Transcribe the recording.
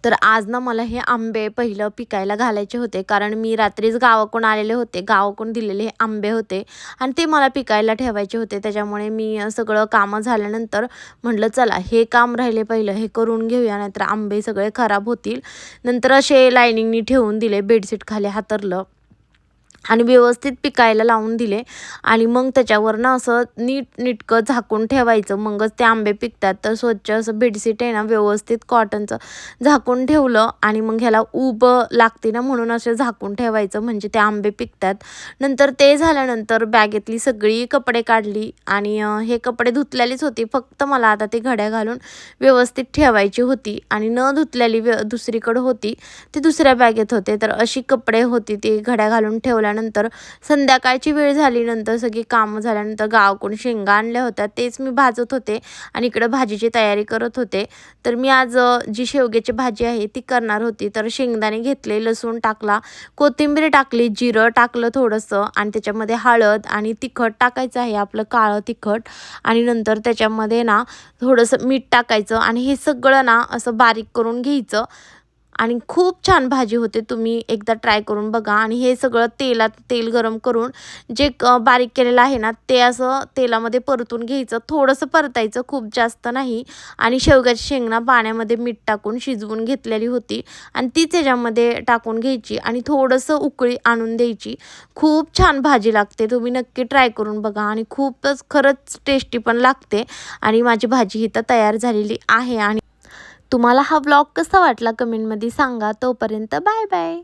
तर आज ना मला हे आंबे पहिलं पिकायला घालायचे होते, कारण मी रात्रीच गावाकडून आलेले होते. गावाकडून दिलेले हे आंबे होते आणि ते मला पिकायला ठेवायचे होते. त्याच्यामुळे मी सगळं कामं झाल्यानंतर म्हटलं चला हे काम राहिले पहिलं हे करून घेऊया, नाहीतर आंबे सगळे खराब होतील. नंतर असे लाईनिंगनी ठेवून दिले, बेडशीट खाली हातरलं आणि व्यवस्थित पिकायला लावून दिले. आणि मग त्याच्यावर ना असं नीटकं झाकून ठेवायचं, मगच ते आंबे पिकतात. तर स्वच्छ असं बेडशीट आहे ना व्यवस्थित कॉटनचं झाकून ठेवलं आणि मग ह्याला ऊब लागते ना, म्हणून असे झाकून ठेवायचं, म्हणजे ते आंबे पिकतात. नंतर ते झाल्यानंतर बॅगेतली सगळी कपडे काढली आणि हे कपडे धुतलेलीच होती, फक्त मला आता ते घड्या घालून व्यवस्थित ठेवायची होती. आणि न धुतलेली दुसरीकडे होती, ती दुसऱ्या बॅगेत होते. तर अशी कपडे होती ती घड्या घालून ठेवल्यानंतर संध्याकाळची वेळ झाल्यानंतर सगळी कामं झाल्यानंतर गावाकडून शेंगा आणल्या होत्या, तेच मी भाजत होते आणि इकडं भाजीची तयारी करत होते. तर मी आज जी शेवग्याची भाजी आहे ती करणार होती. तर शेंगदाणे घेतले, लसूण टाकला, कोथिंबीर टाकली, जिरं टाकलं थोडंसं आणि त्याच्यामध्ये हळद आणि तिखट टाकायचं आहे, आपलं काळं तिखट. आणि नंतर त्याच्यामध्ये ना थोडंसं मीठ टाकायचं आणि हे सगळं ना असं बारीक करून घ्यायचं आणि खूप छान भाजी होते. तुम्ही एकदा ट्राय करून बघा. आणि हे सगळं तेल गरम करून जे बारीक केलेलं आहे ना ते असं तेलामध्ये परतून घ्यायचं, थोडंसं परतायचं, खूप जास्त नाही. आणि शेवग्याची शेंग पाण्यामध्ये मीठ टाकून शिजवून घेतलेली होती आणि तीच ह्याच्यामध्ये टाकून घ्यायची आणि थोडंसं उकळी आणून द्यायची. खूप छान भाजी लागते, तुम्ही नक्की ट्राय करून बघा आणि खूपच खरंच टेस्टी पण लागते. आणि माझी भाजी इथं तयार झालेली आहे. आणि तुम्हाला हा व्लॉग कसा वाटला कमेंटमध्ये सांगा. तोपर्यंत बाय बाय.